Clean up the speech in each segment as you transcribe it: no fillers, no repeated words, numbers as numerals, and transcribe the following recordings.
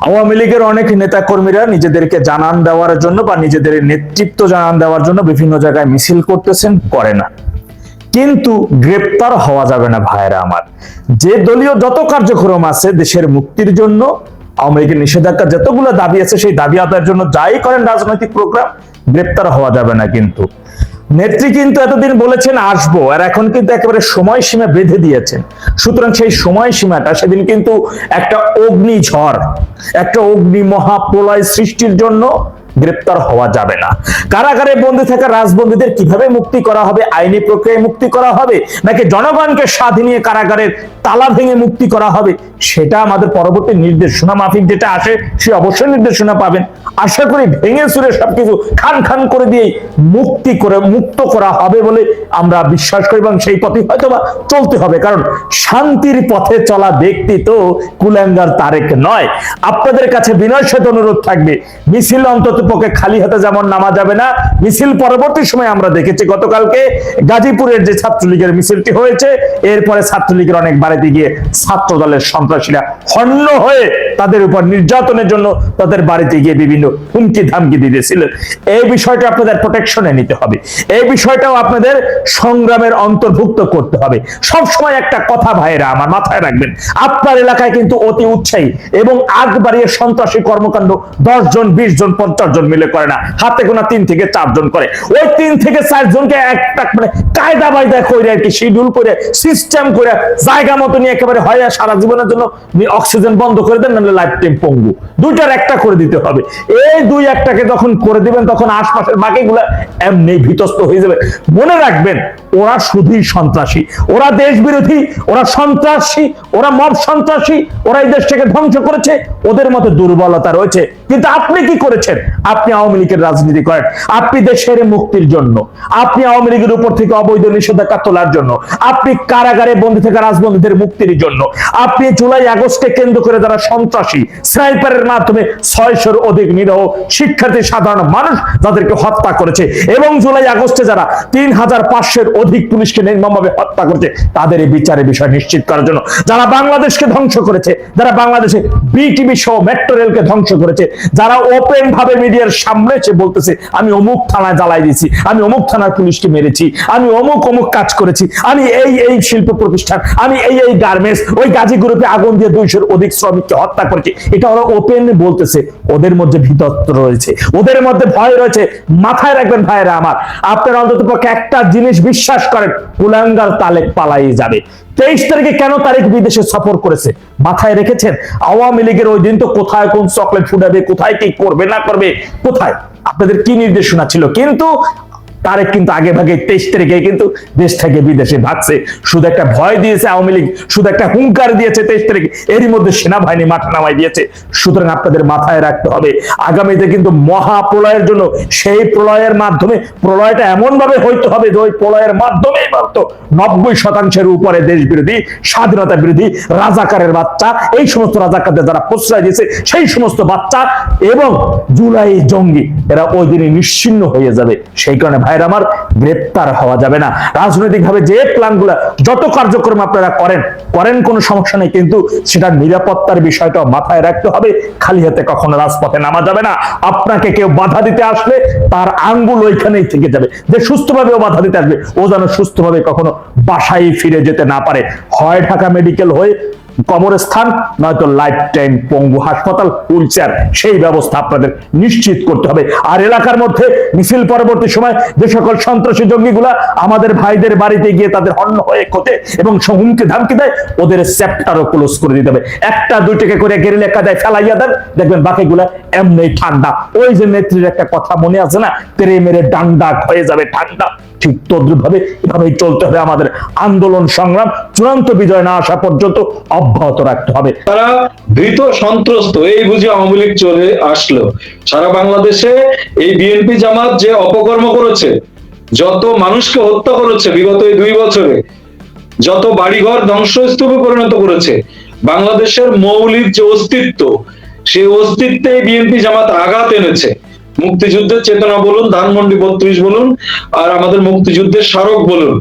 আওয়ামী লীগের অনেক নেতা কর্মীরা নিজেদেরকে জানান দেওয়ার জন্য বা নিজেদের নেতৃত্ব জানান দেওয়ার জন্য বিভিন্ন জায়গায় মিছিল করতেছেন, করে না, কিন্তু গ্রেপ্তার হওয়া যাবে না ভাইরা আমার। যে দলীয় যত কার্যক্রম আছে দেশের মুক্তির জন্য, আওয়ামী লীগের নিষেধাজ্ঞা যতগুলো দাবি আছে সেই দাবি আদায়ের জন্য যাই করেন রাজনৈতিক প্রোগ্রাম, গ্রেপ্তার হওয়া যাবে না। কিন্তু নেত্রী কিন্তু এতদিন বলেছেন আসবো, আর এখন কিন্তু একেবারে সময়সীমা বেঁধে দিয়েছেন। সুতরাং সেই সময়সীমাটা সেদিন কিন্তু একটা অগ্নিঝড়, একটা অগ্নি মহাপ্রলয় সৃষ্টির জন্য গ্রেপ্তার হওয়া যাবে না। কারাগারে বন্দী থাকা রাজবন্দীদের কিভাবে মুক্তি করা হবে, আইনি প্রক্রিয়ায় মুক্তি করা হবে নাকি জনগণকে স্বাধীনিয়ে কারাগারের তালা ভেঙে মুক্তি করা হবে, সেটা আমাদের পরবর্তী নির্দেশনা মাফিক যেটা আসে সে অবশ্যই নির্দেশনা পাবেন। আশা করি ভেঙে চুরে সবকিছু খান খান করে দিয়ে মুক্ত করা হবে বলে আমরা বিশ্বাস করি, এবং সেই পথে হয়তোবা চলতে হবে। কারণ শান্তির পথে চলা ব্যক্তি তো কুলাঙ্গার তারেক নয়। আপনাদের কাছে বিনয়ের সাথে অনুরোধ থাকবে, মিছিল অন্তত পক্ষে খালি হাতে যেমন নামা যাবে না। মিছিল পরবর্তী সময় আমরা দেখেছি গতকালকে গাজীপুরের যে ছাত্রলীগের মিছিলটি হয়েছে, এরপরে ছাত্রলীগের অনেক বাড়িতে গিয়ে ছাত্র দলের সন্ত্রাসীরা হন্য হয়ে তাদের উপর নির্যাতনের জন্য তাদের বাড়িতে গিয়ে বিভিন্ন হুমকি ধামকি দিতেছিলেন। এই বিষয়টা আপনাদের প্রোটেকশনে নিতে হবে, এই বিষয়টাও আপনাদের সংগ্রামের অন্তর্ভুক্ত করতে হবে। সব সময় একটা কথা ভাইরা আমার মাথায় রাখবেন, আপনার এলাকায় কিন্তু অতি উৎসাহী এবং আগ বাড়িয়ে সন্ত্রাসী কর্মকাণ্ড 10 জন 20 জন 50 জন মিলে করে না, হাতে গোনা 3 থেকে 4 জন করে। ওই 3 থেকে 4 জনকে একটা মানে কায়দা বায়দা করে আর কি শিডিউল করে সিস্টেম করে জায়গা মতো নিয়ে একেবারে হয় সারা জীবনের জন্য অক্সিজেন বন্ধ করে দেন, নাহলে লাইফ টাইম পঙ্গু। দুইটার একটা করে দিতে হবে। এই 2-1টাকে যখন করে দিবেন তখন আশপাশের বাকিগুলা এমনি ভীতস্ত হয়ে যাবে। মনে রাখবেন, ওরা শুধুই সন্ত্রাসী, ওরা দেশ বিরোধী, ওরা সন্ত্রাসী, ওরা মব সন্ত্রাসী, ওরা এই দেশটাকে ধ্বংস করেছে, ওদের মধ্যে দুর্বলতা রয়েছে। কিন্তু আপনি কি করেছেন? আপনি আওয়ামী লীগের রাজনীতি করেন, আপনি দেশের মুক্তির জন্য, আপনি আওয়ামী লীগের উপর থেকে অবৈধ নিষেধাজ্ঞা তোলার জন্য, আপনি কারাগারে বন্দী থাকা রাজবন্দীদের মুক্তির জন্য, আপনি জুলাই আগস্টকে কেন্দ্র করে যারা সন্ত্রাসী স্নাইপারের মাধ্যমে 600-র অধিক নিরহ শিক্ষার্থী সাধারণ মানুষ যাদেরকে হত্যা করেছে, এবং জুলাই আগস্টে যারা 3500-এর অধিক পুলিশকে নির্মমভাবে হত্যা করেছে, তাদের এই বিচারের বিষয় নিশ্চিত করার জন্য, যারা বাংলাদেশকে ধ্বংস করেছে, যারা বাংলাদেশে বিটিভি সহ মেট্রো রেলকে ধ্বংস করেছে, যারা ওপেন ভাবে মিডিয়ার সামনে এসে বলতেছে আমি অমুক থানায় জ্বালাই দিয়েছি, আমি অমুক থানার পুলিশকে মেরেছি, আমি অমুক অমুক কাজ করেছি, আমি এই শিল্প প্রতিষ্ঠান, আমি এই গার্মেন্টস, ওই গাজী গ্রুপে আগুন দিয়ে 200-র অধিক শ্রমিককে হত্যা করেছি, এটা ওরা ওপেন বলতেছে। ওদের মধ্যে ভীতত্ব রয়েছে, ওদের মধ্যে ভয় রয়েছে। মাথায় রাখবেন ভাইরা আমার, আপনারা অন্তত পক্ষে একটা জিনিস বিশ্বাস করেন, কুলাঙ্গার তালেক পালাই যাবে। 23 তারিখে কেন তারিখ বিদেশে সফর করেছে মাথায় রেখেছেন? আওয়ামী লীগের ওই দিন তো কোথায় কোন চকলেট ফুটাবে, কোথায় কি করবে না করবে, কোথায় আপনাদের কি নির্দেশনা ছিল, কিন্তু তারেক কিন্তু আগে ভাগে 23 তারিখে কিন্তু দেশ থেকে বিদেশে ভাগছে। শুধু একটা ভয় দিয়েছে আওয়ামী লীগ, শুধু একটা হুঙ্কার দিয়েছে 23 তারিখে, এরই মধ্যে সেনাবাহিনী মাঠে নামাই দিয়েছে। সুতরাং আপনাদের মাথায় রাখতে হবে, আগামীতে কিন্তু মহা প্রলয়ের জন্য, সেই প্রলয়ের মাধ্যমে, প্রলয়টা এমন ভাবে হইতে হবে যে ওই প্রলয়ের মাধ্যমেই মাত্র 90%-এর উপরে দেশ বিরোধী, স্বাধীনতা বিরোধী, রাজাকারের বাচ্চা, এই সমস্ত রাজাকারদের যারা প্রশ্রয় দিয়েছে সেই সমস্ত বাচ্চা এবং জুলাই জঙ্গি, এরা ওই দিনে নিশ্চিহ্ন হয়ে যাবে। সেই কারণে ভাইরা আমার, গ্রেপ্তার হওয়া যাবে না। রাজনৈতিক ভাবে যে প্ল্যানগুলো, যত কার্যক্রম আপনারা করেন কোনো সমস্যা নেই, কিন্তু সেটার নিরাপত্তার বিষয়টা মাথায় রাখতে হবে। খালি হাতে কখনো রাজপথে নামা যাবে না। আপনাকে কেউ বাধা দিতে আসলে তার আঙ্গুল ওইখানেই থেকে যাবে। যে সুস্থভাবে ও বাধা দিতে আসবে, ও যেন সুস্থভাবে কখনো বাসায় ফিরে যেতে না পারে। হয় ঢাকা মেডিকেল হয়ে কবরস্থান, নয়তো লাইফ টাইম পঙ্গু হাসপাতাল, হুইলচেয়ার, সেই ব্যবস্থা আপনাদের নিশ্চিত করতে হবে। আর এলাকার মধ্যে মিছিল পরবর্তী সময় যে সকল সন্ত্রাসী জঙ্গিগুলা আমাদের ভাইদের বাড়িতে গিয়ে তাদের হন্য হয়ে খোঁজে এবং হুমকি ধামকি দেয়, ওদের চ্যাপ্টারও ক্লোজ করে দিতে হবে। 1-2 করে গেরিলা কাদায় ফেলাইয়া দেন, দেখবেন বাকিগুলা এমনি ঠান্ডা। ওই যে নেত্রীর একটা কথা মনে আছে না, তেরে মেরে ডান্ডা হয়ে যাবে ঠান্ডা। ঠিক তদ্রুপ ভাবে এভাবেই চলতে হবে। আমাদের আন্দোলন সংগ্রাম চূড়ান্ত বিজয় না আসা পর্যন্ত অব্যাহত রাখতে হবে। তারা ভীত সন্ত্রস্ত, এই বুঝে আওয়ামী লীগ চলে আসলো। সারা বাংলাদেশে এই বিএনপি জামাত যে অপকর্ম করেছে, যত মানুষকে হত্যা করেছে বিগত এই 2 বছরে, যত বাড়িঘর ধ্বংসস্তূপে পরিণত করেছে, বাংলাদেশের মৌলিক যে অস্তিত্ব, সেই অস্তিত্বে বিএনপি জামাত আঘাত এনেছে। মুক্তিযুদ্ধের চেতনা বলুন, ধানমন্ডি 32 বলুন, আর আমাদের মুক্তিযুদ্ধের স্মারক বলুন,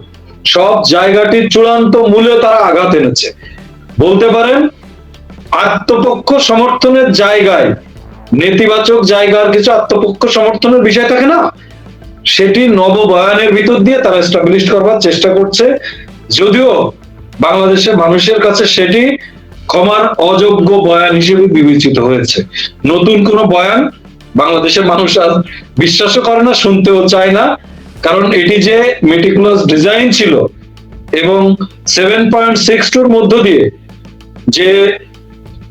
সব জায়গাটির চূড়ান্ত মূলে তারা আঘাত এনেছে। বলতে পারেন আত্মপক্ষ সমর্থনের জায়গায়, নেতিবাচক জায়গার কিছু আত্মপক্ষ সমর্থনের বিষয় থাকে না, সেটি নববয়ানের ভিতর দিয়ে তারা এস্টাবলিশ করবার চেষ্টা করছে, যদিও বাংলাদেশের মানুষের কাছে সেটি ক্ষমার অযোগ্য বয়ান হিসেবে বিবেচিত হয়েছে। নতুন কোন বয়ান বাংলাদেশের মানুষ আর বিশ্বাসও করে না, শুনতেও চায় না, কারণ এটি যে মেটিকুলাস ডিজাইন ছিল এবং 7.62 মধ্য দিয়ে যে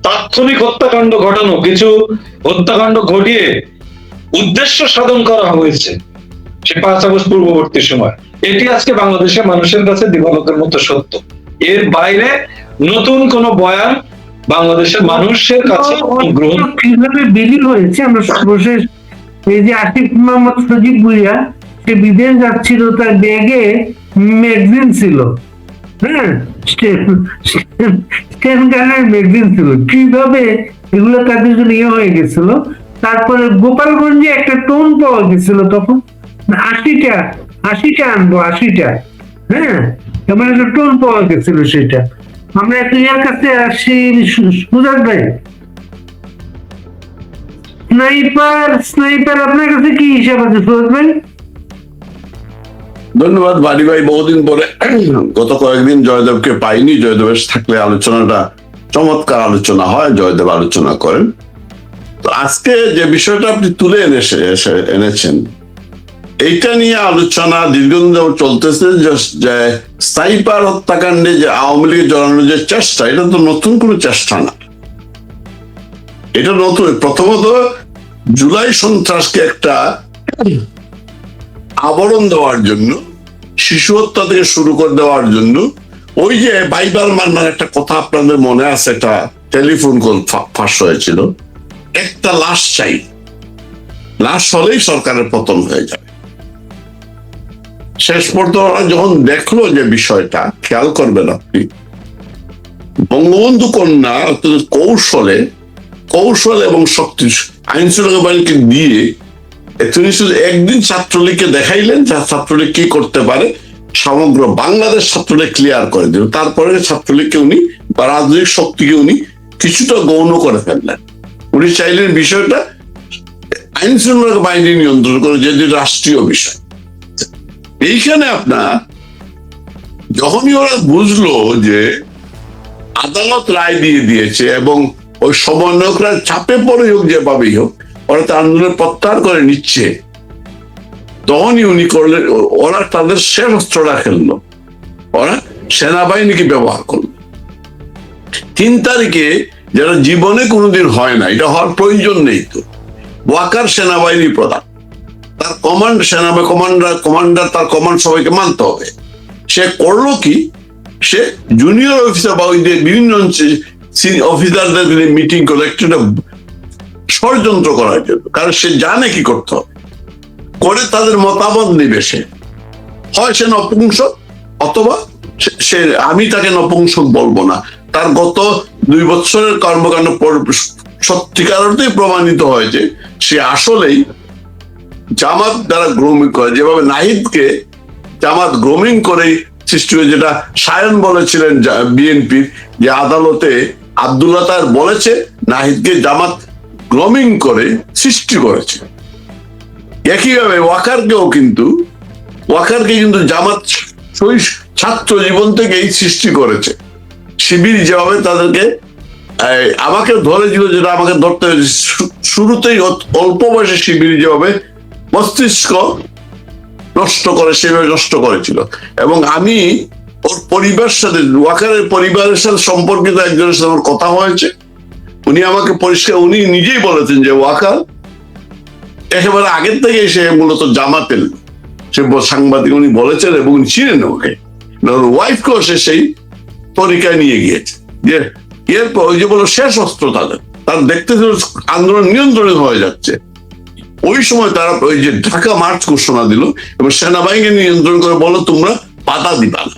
তাৎক্ষণিক হত্যাকাণ্ড ঘটানো, কিছু হত্যাকাণ্ড ঘটিয়ে উদ্দেশ্য সাধন করা হয়েছে সে 5 আগস্ট পূর্ববর্তী সময়, এটি আজকে বাংলাদেশের মানুষের কাছে দিবালোকের মতো সত্য। এর বাইরে নতুন কোন বয়ান বাংলাদেশের মানুষের কাছে গ্রহণ কিভাবে বিলীন হয়েছে, আমরা সর্বশেষ এই যে আসিফ মোহাম্মদ সজীব ভুইয়া সে বিদেশ যাচ্ছিল, তার ব্যাগে ম্যাগজিন ছিল, হ্যাঁ, স্টেন গানের ম্যাগজিন ছিল, কিভাবে এগুলো তাদের জন্য ইয়ে হয়ে গেছিল। তারপরে গোপালগঞ্জে একটা টোন পাওয়া গেছিল, তখন 80টা আনবো 80টা, হ্যাঁ, এমন একটা টোন পাওয়া গেছিল। সেটা আমরা একটু এর কাছে আসি, সুজাত ভাই, স্নাইপার আপনার কাছে কি হিসাব আছে সুজাত ভাই? ধন্যবাদ বাড়ি ভাই, বহুদিন পরে গত কয়েকদিন জয়দেবকে পাইনি। জয়দেবের থাকলে আলোচনাটা চমৎকার আলোচনা হয়, জয়দেব আলোচনা করেন। তো আজকে যে বিষয়টা আপনি তুলে এনেছেন, এইটা নিয়ে আলোচনা দীর্ঘদিন যাবত চলতেছে যে স্নাইপার হত্যাকাণ্ডে যে আওয়ামী লীগ জড়ানোর যে চেষ্টা, এটা তো নতুন কোনো চেষ্টা না। এটা নতুন, প্রথমত জুলাই সন্ত্রাসকে একটা আবরণ দেওয়ার জন্য, শিশু হত্যা থেকে শুরু করে দেওয়ার জন্য, ওই যে বাইবাল মান্নার একটা কথা আপনাদের মনে আছে, একটা টেলিফোন কল ফাঁস হয়েছিল, একটা লাশ চাই, লাশ হলেই সরকারের পতন হয়ে যাবে। শেষ পর্যন্ত ওরা যখন দেখলো যে বিষয়টা, খেয়াল করবেন আপনি, বঙ্গবন্ধু কন্যা কৌশলে এবং শক্তি আইন শৃঙ্খলা বাহিনীকে দিয়ে তিনি শুধু একদিন ছাত্রলীগকে দেখাইলেন যে ছাত্রলীগ কি করতে পারে, সমগ্র বাংলাদেশ ছাত্রলীগ ক্লিয়ার করে দিল। তারপরে ছাত্রলীগকে উনি বা রাজনৈতিক শক্তিকে উনি কিছুটা গৌণ করে ফেললেন। উনি চাইলেন বিষয়টা আইন শৃঙ্খলা বাহিনী নিয়ন্ত্রণ করে, যেটি রাষ্ট্রীয় বিষয়। এইখানে আপনার যখনই ওরা বুঝলো যে আদালত রায় দিয়ে দিয়েছে এবং ওই সমন্বয়করা চাপে পড়ে হোক, যেভাবেই হোক ওরা তো আন্দোলন প্রত্যাহার করে নিচ্ছে, তখনই উনি করলেন, ওরা তাদের শেষ অস্ত্রটা খেললো, ওরা সেনাবাহিনীকে ব্যবহার করলো। 3 তারিখে যেটা জীবনে কোনোদিন হয় না, এটা হওয়ার প্রয়োজন নেই। তো ওয়াকার সেনাবাহিনী প্রধান, তার কমান্ডার তার কমান্ড সবাইকে মানতে হবে। সে করলো কি, সে জুনিয়র অফিসার বা ওই যে বিভিন্ন অফিসারদের মিটিং করলো একটা ষড়যন্ত্র করার জন্য, কারণ সে জানে কি করতে হবে, করে তাদের মতামত নিবে। সে হয় সে নপুংসক, অথবা সে, আমি তাকে নপুংসক বলবো না, তার গত 2 বছরের কর্মকাণ্ড সত্যিকার অর্থেই প্রমাণিত হয়েছে সে আসলেই জামাত দ্বারা গ্রোমিং করে, যেভাবে নাহিদকে জামাত গ্রোমিং করে সৃষ্টি হয়েছে। যেটা সায়ন বলেছিলেন বিএনপির, যে আদালতে আব্দুল্লাহ তার বলেছে নাহিদকে জামাত গ্রোমিং করে সৃষ্টি করেছে। একইভাবে ওয়াকারকে কিন্তু জামাত ছাত্র জীবন থেকেই সৃষ্টি করেছে। শিবির যেভাবে তাদেরকে আমাকে ধরেছিল, যেটা আমাকে ধরতে হয়েছে শুরুতেই, অল্প বয়সে শিবির যেভাবে মস্তিষ্ক নষ্ট করে সেভাবে নষ্ট করেছিল। এবং আমি ওর পরিবারের সাথে, ওয়াকারের পরিবারের সাথে সম্পর্কিত একজনের সাথে আমার কথা হয়েছে, উনি আমাকে পরিষ্কার, উনি নিজেই বলেছেন যে ওয়াকার একেবারে আগের থেকে সে মূলত জামাতের, সে সাংবাদিক উনি বলেছেন এবং উনি ছিলেন ওকে, ওয়াইফকেও সে সেই তরিকায় নিয়ে গিয়েছে। যে এরপর ওই যে বলো শেষ অস্ত্র তার দেখতে আন্দোলন নিয়ন্ত্রণে হয়ে যাচ্ছে, ওই সময় তারা ওই যে ঢাকা মার্চ ঘোষণা দিল এবং সেনাবাহিনীকে নিয়ন্ত্রণ করে বলো তোমরা বাধা দিবা না।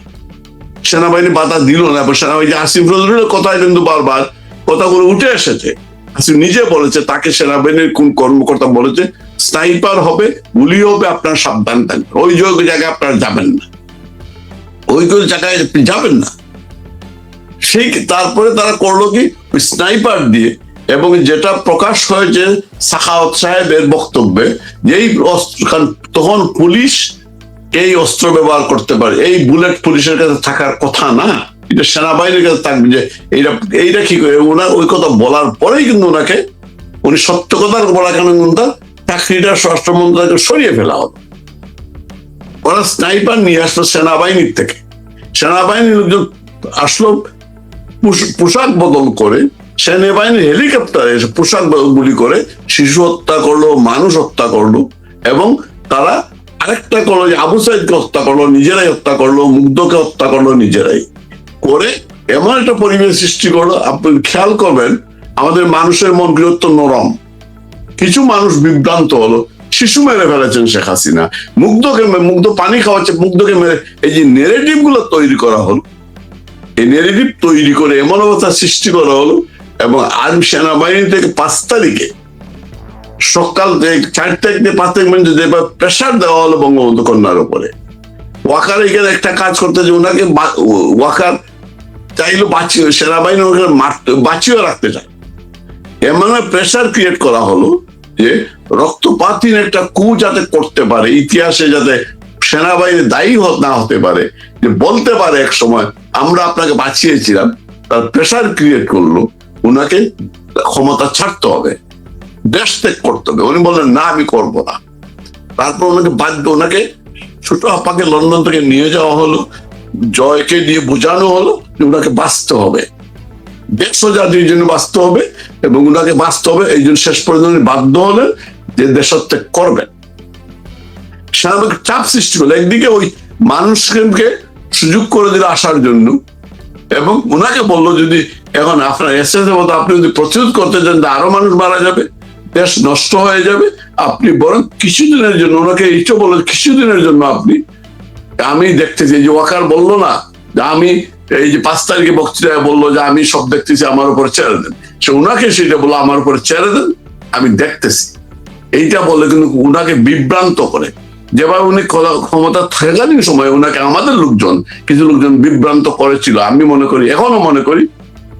সেনাবাহিনী বাধা দিল না, এবং সেনাবাহিনী আসিফ নজরুলের কথায় কিন্তু বারবার কথাগুলো উঠে এসেছে। আসিফ নিজে বলেছে, তাকে সেনাবাহিনীর কোন কর্মকর্তা বলেছে স্নাইপার হবে, গুলি হবে, আপনার সাবধান থাকবেন, ওই জায়গায় আপনারা যাবেন না, ওই জায়গায় যাবেন না। সেই তারপরে তারা করলো কি, স্নাইপার দিয়ে, এবং যেটা প্রকাশ হয়েছে সাখাওয়াত সাহেবের বক্তব্যে, যেই তখন পুলিশ এই অস্ত্র ব্যবহার করতে পারে, এই বুলেট পুলিশের কাছে থাকার কথা না, এটা সেনাবাহিনীর কাছে থাকবে। যে এইটা কি করে ওনার ওই কথা বলার পরেই কিন্তু ওনাকে, উনি সত্য কথার বলা কেন কিন্তু চাকরিটা স্বরাষ্ট্র মন্ত্রণালয়কে সরিয়ে ফেলা হলো। ওরা স্নাইপার নিয়ে আসলো সেনাবাহিনীর থেকে, সেনাবাহিনীর লোকজন আসলো পোশাক বদল করে, সেনাবাহিনীর হেলিকপ্টারে এসে পোশাক গুলি করে শিশু হত্যা করলো, মানুষ হত্যা করলো, এবং তারা আরেকটা করলো যে আবু সাইদকে হত্যা করলো, নিজেরাই হত্যা করলো, মুগ্ধকে হত্যা করলো নিজেরাই করে, এমন একটা পরিবেশ সৃষ্টি করলো। আপনি খেয়াল করবেন আমাদের মানুষের মন বৃহত্ত নরম, কিছু মানুষ বিভ্রান্ত হলো, শিশু মেরে ফেলেছেন শেখ হাসিনা, মুগ্ধ পানি খাওয়াচ্ছে, মুগ্ধকে মেরে, এই যে নেগেটিভ গুলো তৈরি করা হলো, এই নেগেটিভ তৈরি করে এমন অবস্থা সৃষ্টি করা হলো। এবং আর্মি সেনাবাহিনী থেকে 5 তারিখে সকাল 4 তারিখ থেকে 5 তারিখ পর্যন্ত প্রেশার দেওয়া হলো বঙ্গবন্ধু কন্যার উপরে। ওয়াকার এখানে একটা কাজ করতে, যে ওনাকে ওয়াকার চাইলো বাঁচিয়ে, সেনাবাহিনী ওখানে বাঁচিয়ে রাখতে চায়, এমন প্রেশার ক্রিয়েট করা হলো যে রক্তপাতহীন একটা কু যাতে করতে পারে, ইতিহাসে যাতে সেনাবাহিনী দায়ী না হতে পারে, যে বলতে পারে এক সময় আমরা আপনাকে বাঁচিয়েছিলাম, তার প্রেশার ক্রিয়েট করলো, উনাকে ক্ষমতা ছাড়তে হবে, দেশ ত্যাগ করতে হবে। উনি বললেন না আমি করব না। তারপর ওনাকে ছোট আপাকে লন্ডন থেকে নিয়ে যাওয়া হলো, জয়কে দিয়ে বোঝানো হলো যে ওনাকে বাঁচতে হবে, দেশ জাতির জন্য বাঁচতে হবে, এবং ওনাকে বাঁচতে হবে। এই জন্য শেষ পর্যন্ত বাধ্য হলেন যে দেশত্যাগ করবেন। সেনাবাহিনী চাপ সৃষ্টি করলো, একদিকে ওই মানুষকে সুযোগ করে দিল আসার জন্য, এবং ওনাকে বললো যদি এখন আপনার এসএসের মতো আপনি যদি প্রতিরোধ করতে চান, আরো মানুষ মারা যাবে, দেশ নষ্ট হয়ে যাবে, আপনি বরং কিছুদিনের জন্য, ওনাকে এইটা বললো কিছুদিনের জন্য আপনি, আমি দেখতেছি যে ওয়াকার বললো না যে আমি এই যে 5 তারিখে বক্তৃতায় বললো যে আমি সব দেখতেছি, আমার উপর ছেড়ে দেন, সে ওনাকে সেটা বললো আমার উপর ছেড়ে দেন, আমি দেখতেছি, এইটা বলে কিন্তু ওনাকে বিভ্রান্ত করে। যেভাবে উনি ক্ষমতা থাকাকালীন সময় ওনাকে আমাদের লোকজন, কিছু লোকজন বিভ্রান্ত করেছিল, আমি মনে করি, এখনো মনে করি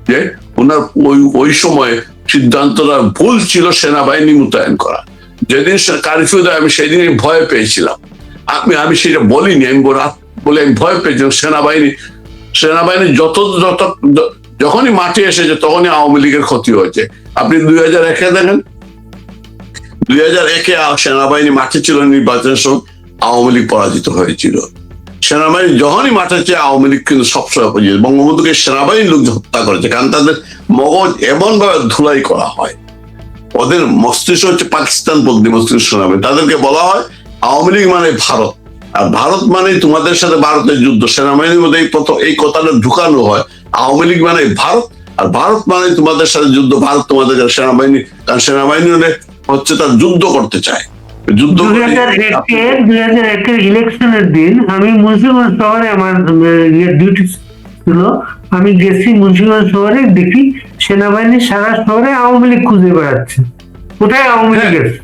যে ওনার ওই সময় সিদ্ধান্তটা ভুল ছিল সেনাবাহিনী মোতায়েন করা। যেদিন কারফিউ দেয় আমি সেদিনই ভয় পেয়েছিলাম, আমি সেটা বলিনি, আমি বলে আমি ভয় পেয়েছিলাম। সেনাবাহিনী যখনই মাঠে এসেছে তখনই আওয়ামী লীগের ক্ষতি হয়েছে। আপনি 2001-এ দেখেন, 2001-এ সেনাবাহিনী মাঠে ছিল নির্বাচনের সময়, আওয়ামী লীগ পরাজিত হয়েছিল। সেনাবাহিনী যখনই মাঠে চেয়ে আওয়ামী লীগ কিন্তু সবসময় পরাজিত। বঙ্গবন্ধুকে সেনাবাহিনীর লোক হত্যা করেছে, কারণ তাদের মগজ এমন ভাবে ধুলাই করা হয়, ওদের মস্তিষ্ক হচ্ছে পাকিস্তান পন্থী মস্তিষ্ক। সেনাবাহিনী তাদেরকে বলা হয় আওয়ামী লীগ মানে ভারত, আর ভারত মানে তোমাদের সাথে ভারতের যুদ্ধ। সেনাবাহিনীর মধ্যে এই কথাটা ঢুকানো হয়, আওয়ামী লীগ মানে ভারত, আর ভারত মানে তোমাদের সাথে যুদ্ধ, ভারত তোমাদের সেনাবাহিনী, কারণ সেনাবাহিনী হচ্ছে তার যুদ্ধ করতে চায়। 2001-এর ইলেকশনের দিন আমি মুন্সিগঞ্জ শহরে, আমার ডিউটি ছিল, আমি গেছি মুন্সিগঞ্জ শহরে, দেখি সেনাবাহিনী সারা শহরে আওয়ামী লীগ খুঁজে বেড়াচ্ছে, কোথায় আওয়ামী লীগ আছে।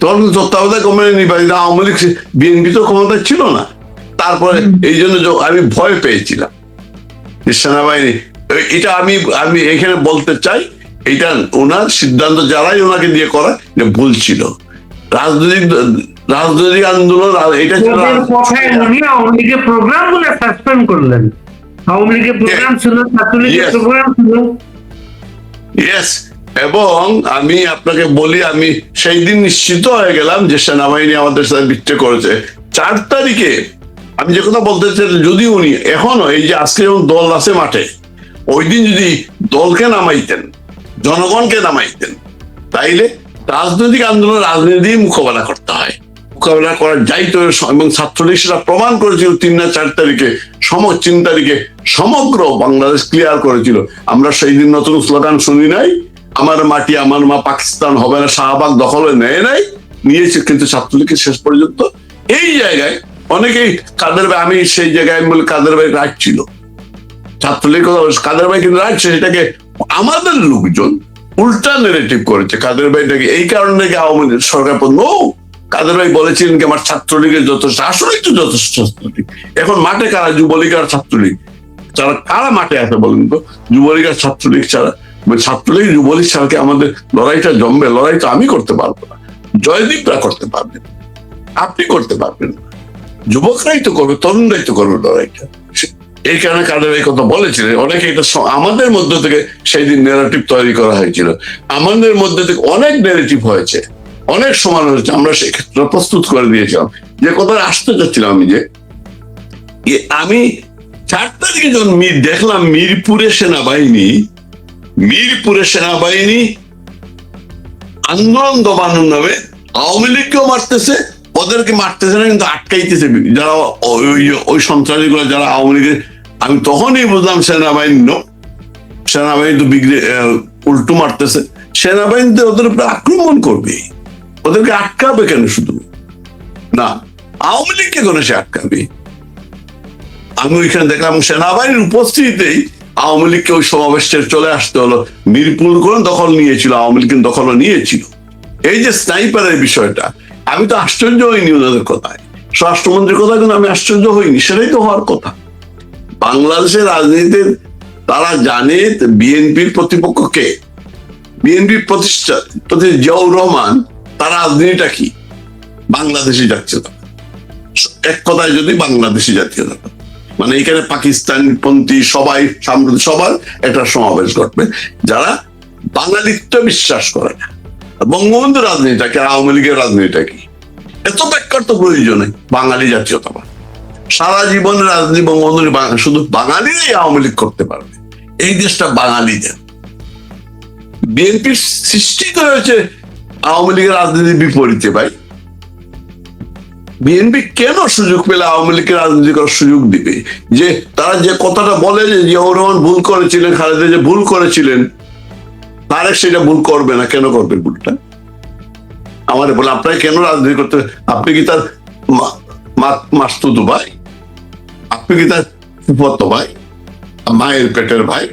তখন তত্ত্বাবধায়ক গভর্নমেন্ট নির্বাচিত, আওয়ামী লীগ বিএনপি তো ক্ষমতা ছিল না। তারপরে এই জন্য আমি ভয় পেয়েছিলাম যে সেনাবাহিনী, এটা আমি এখানে বলতে চাই, এটা ওনার সিদ্ধান্ত যারাই ওনাকে দিয়ে করা ভুল ছিল। রাজনৈতিক আন্দোলন, এটা আওয়ামী লীগের প্রোগ্রাম গুলো সাসপেন্ড করলেন, আওয়ামী লীগের প্রোগ্রাম ছিল, ছাত্রলীগের প্রোগ্রাম ছিল। ইয়েস, এবং আমি আপনাকে বলি, আমি সেই দিন নিশ্চিত হয়ে গেলাম যে সেনাবাহিনী আমাদের সাথে বিট্রে করেছে। 4 তারিখে আমি যে কথা বলতে চাই, যদি উনি এখনো এই যে আজকে যেমন দল আছে মাঠে, ওই দিন যদি দলকে নামাইতেন, জনগণকে নামাইতেন, তাইলে রাজনৈতিক আন্দোলন রাজনীতি মোকাবেলা করতে হয়, মোকাবেলা করা যাইতো। এবং ছাত্রলীগ সেটা প্রমাণ করেছিল 3 না 4 তারিখে, 3 তারিখে সমগ্র বাংলাদেশ ক্লিয়ার করেছিল। আমরা সেই দিন নতুন স্লোগান শুনি নাই, আমার মাটি আমার মা, পাকিস্তান হবে না, শাহবাগ দখলে নেয় নাই, নিয়েছে, কিন্তু ছাত্রলীগের শেষ পর্যন্ত এই জায়গায় অনেকেই কাদের ভাই, আমি সেই জায়গায় বলি কাদের ভাই রাইট ছিল, ছাত্রলীগ কাদের ভাই কিন্তু রাইট, সেটাকে আমাদের লোকজন উল্টা নেগেটিভ করেছে কাদের ভাইটাকে, এই কারণে আওয়ামী লীগ সরকার নো, কাদের ভাই বলেছিলেন কি আমার ছাত্রলীগের যথেষ্ট, আসলেই তো যথেষ্ট ছাত্রলীগ। এখন মাঠে কারা, যুবলীগ আর ছাত্রলীগ, যারা কারা মাঠে আছে বলেন তো? যুবলীগ আর ছাত্রলীগ ছাড়া, ছাত্রলীগ যুবলীগ ছাড়া কি আমাদের লড়াইটা জমবে? লড়াই তো আমি করতে পারবো না, জয়দীপরা করতে পারবেন, আপনি করতে পারবেন না, যুবকরাই তো করবে, তরুণরাই তো করবে লড়াইটা। এই কারণে কাদের এই কথা বলেছিলেন অনেকে, এটা আমাদের মধ্যে থেকে সেই দিন ন্যারেটিভ তৈরি করা হয়েছিল, আমাদের মধ্যে থেকে অনেক ন্যারেটিভ হয়েছে, অনেক সমান হয়েছে, আমরা সেক্ষেত্রে প্রস্তুত করে দিয়েছিলাম। যে কথা আসতে চাচ্ছিলাম আমি, যে আমি 4 তারিখে যখন দেখলাম মিরপুরে সেনাবাহিনী আন্দোলন দমানোর নামে আওয়ামী লীগকেও মারতেছে, ওদেরকে মারতেছে না কিন্তু আটকাইতেছে যারা ওই সন্ত্রাসী গুলো, যারা আওয়ামী লীগের। আমি তখনই বুঝলাম সেনাবাহিনী তো উল্টো মারতেছে, সেনাবাহিনীতে ওদের উপরে আক্রমণ করবে, ওদেরকে আটকাবে কেন? শুধু না, আওয়ামী লীগকে কেন সে আটকাবে? আমি ওইখানে দেখলাম সেনাবাহিনীর উপস্থিতিতেই আওয়ামী লীগকে ওই সমাবেশ চলে আসতে হলো। মিরপুর কোন দখল নিয়েছিল, আওয়ামী লীগ দখলও নিয়েছিল। এই যে স্নাইপারের বিষয়টা, আমি তো আশ্চর্য হইনি ওদের কথায়, স্বরাষ্ট্রমন্ত্রীর কথায় কিন্তু আমি আশ্চর্য হইনি, সেটাই তো হওয়ার কথা। বাংলাদেশের রাজনীতির তারা জানে বিএনপির প্রতিপক্ষ কে, বিএনপির প্রতিষ্ঠাতা জিয়াউর রহমান, তার রাজনীতিটা কি? বাংলাদেশি জাতীয়তা, এক কথায় যদি বাংলাদেশি জাতীয়তা, মানে এখানে পাকিস্তানপন্থী সবাই সবার একটা সমাবেশ ঘটবে যারা বাঙালিত্ব বিশ্বাস করে না। বঙ্গবন্ধু রাজনীতিটা কি, আওয়ামী লীগের রাজনীতিটা কি, এত ব্যাখ্যার তো প্রয়োজনে। বাঙালি জাতীয়তাবাদ সারা জীবনের রাজনীতি বঙ্গবন্ধুর, শুধু বাঙালিরাই আওয়ামী লীগ করতে পারবে, এই দেশটা বাঙালিদের। বিএনপির সৃষ্টি করেছে আওয়ামী লীগের রাজনীতির বিপরীতে। ভাই, বিএনপি কেন সুযোগ পেলে আওয়ামী লীগের রাজনীতি করার সুযোগ দিবে? যে তারা যে কথাটা বলে যে জিয়াউর রহমান ভুল করেছিলেন, খালেদা যে ভুল করেছিলেন, তারা সেটা ভুল করবে না, কেন করবে ভুলটা? আমার বলে আপনাকে কেন রাজনীতি করতে? আপনি কি তার মাস্তুতো ভাই? আপনি কি তার ফুফাতো ভাই, মায়ের পেটের ভাই?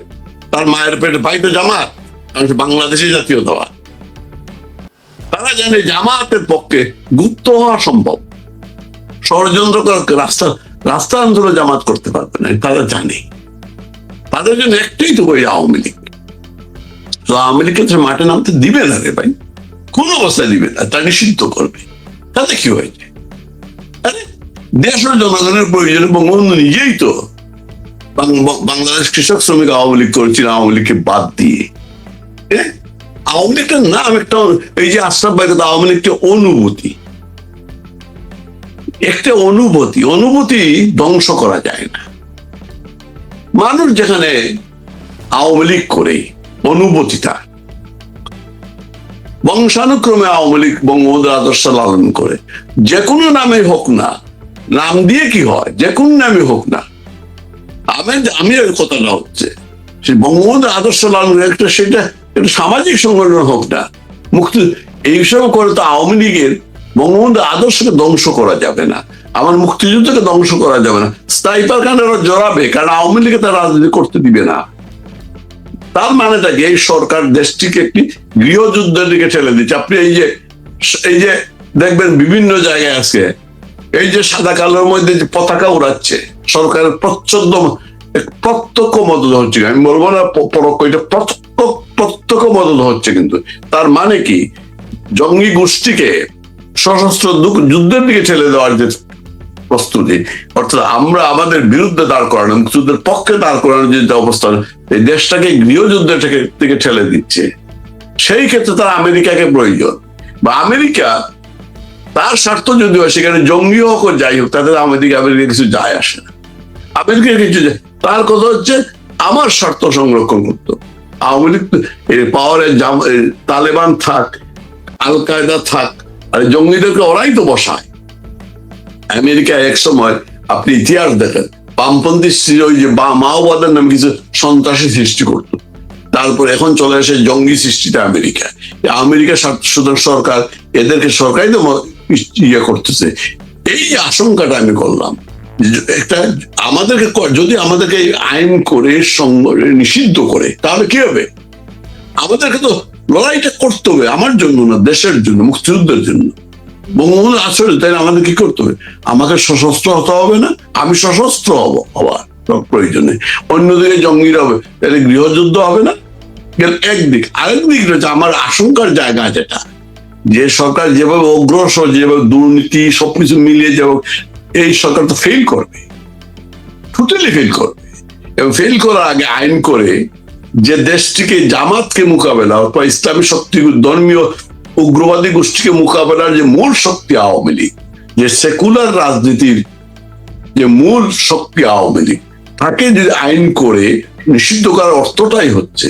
তার মায়ের পেটের ভাই তো জামাত, বাংলাদেশি জাতীয়তাবাদ। তারা জানে জামাতের পক্ষে গুপ্ত হওয়া সম্ভব, ষড়যন্ত্র রাস্তা আন্দোলন জামাত করতে পারবে না, তারা জানে। তাদের জন্য একটাই তো ওই আওয়ামী লীগ। তো আওয়ামী লীগকে মাঠে নামতে দিবে না রে ভাই, কোন অবস্থায় দিবে না, তা নিষিদ্ধ করবে। তাতে কি হয়েছে? আরে দেশ ও জনগণের প্রয়োজনে বঙ্গবন্ধু নিজেই তো বাংলাদেশ কৃষক শ্রমিক আওয়ামী লীগ করেছিল, আওয়ামী লীগকে বাদ দিয়ে। আওয়ামী লীগের নাম একটা, এই যে আশরাফ ভাই কথা, আওয়ামী লীগকে অনুভূতি, একটা অনুভূতি ধ্বংস করা যায় না। মানুষ যেখানে আওয়ামী লীগ করে অনুভূতিটা, বংশানুক্রমে আওয়ামী লীগ বঙ্গবন্ধুর আদর্শ লালন করে, যে কোনো নামে হোক না, নাম দিয়ে কি হয়, যে কোনো নামে হোক না, আমি কথাটা হচ্ছে সে বঙ্গবন্ধুর আদর্শ লালন একটা, সেটা একটা সামাজিক সংগঠন হোক না, মুক্তি এইসব করে তো আওয়ামী লীগের বঙ্গবন্ধুর আদর্শকে ধ্বংস করা যাবে না, আমার মুক্তিযুদ্ধকে ধ্বংস করা যাবে না। স্নাইপার কাণ্ডেরা জড়াবে, কারণ আওয়ামী লীগে তারা রাজনীতি করতে দিবে না। তার মানেটা কি? এই সরকার দেশটিকে একটি গৃহযুদ্ধের দিকে ঠেলে দিচ্ছে। আপনি এই যে দেখবেন বিভিন্ন জায়গায় আজকে এই যে সাদা কালোর মধ্যে যে পতাকা উড়াচ্ছে, সরকারের প্রত্যক্ষ মদত হচ্ছে, আমি বলবো না পরোক্ষ, এটা প্রত্যক্ষ মদত হচ্ছে। কিন্তু তার মানে কি? জঙ্গি গোষ্ঠীকে সশস্ত্র যুদ্ধের দিকে ঠেলে দেওয়ার যে প্রস্তুতি, অর্থাৎ আমরা আমাদের বিরুদ্ধে দাঁড় করানো, মুক্তিযুদ্ধের পক্ষে দাঁড় করানোর যে অবস্থান, এই দেশটাকে গৃহযুদ্ধের থেকে ঠেলে দিচ্ছে। সেই ক্ষেত্রে তার আমেরিকাকে প্রয়োজন, বা আমেরিকা তার স্বার্থ যদি হয় সেখানে জঙ্গি হোক ও যাই হোক, তাদের আমেরিকা কিছু যায় আসে না। আমেরিকার কিছু তার কথা হচ্ছে আমার স্বার্থ সংরক্ষণ করতো। আওয়ামী লীগ পাওয়ারে তালেবান থাক, আল কায়দা থাক, আর জঙ্গিদেরকে ওরাই তো বসায়। আমেরিকা এক সময় আপনি ইতিহাস দেখেন, বামপন্থী ওই যে মাওবাদের নামে কিছু সন্ত্রাসী সৃষ্টি করতো, তারপর এখন চলে আসে জঙ্গি সৃষ্টিটা আমেরিকা। আমেরিকা সরকার এদেরকে সরকারই তো ইয়ে করতেছে। এই আশঙ্কাটা আমি করলাম, একটা আমাদেরকে যদি আমাদেরকে আইন করে নিষিদ্ধ করে, তাহলে কি হবে? আমাদেরকে তো লড়াইটা করতে হবে, আমার জন্য না, দেশের জন্য, মুক্তিযুদ্ধের জন্য। বঙ্গবন্ধু আসলে তাই আমাদের কি করতে হবে? আমাকে সশস্ত্র হতে হবে না, আমি সশস্ত্র হব আবার। প্রয়োজনে। অন্যদিকে জঙ্গিরা হবে, তাহলে গৃহযুদ্ধ হবে না? একদিক। আরেক দিক রয়েছে আমার আশঙ্কার জায়গা, যেটা যে সরকার যেভাবে অগ্রসর, যেভাবে দুর্নীতি সবকিছু মিলিয়ে যাবে, এই সরকার তো ফেল করবে, টোটালি ফেল করবে। এবং ফেল করার আগে আইন করে যে দেশটিকে জামাতকে মোকাবেলা অথবা ইসলামী শক্তি, ধর্মীয় উগ্রবাদী গোষ্ঠীকে মোকাবেলার যে মূল শক্তি আওয়ামী লীগ, যে সেকুলার রাজনীতির যে মূল শক্তি আওয়ামী লীগ, তাকে যদি আইন করে নিষিদ্ধ করার অর্থটাই হচ্ছে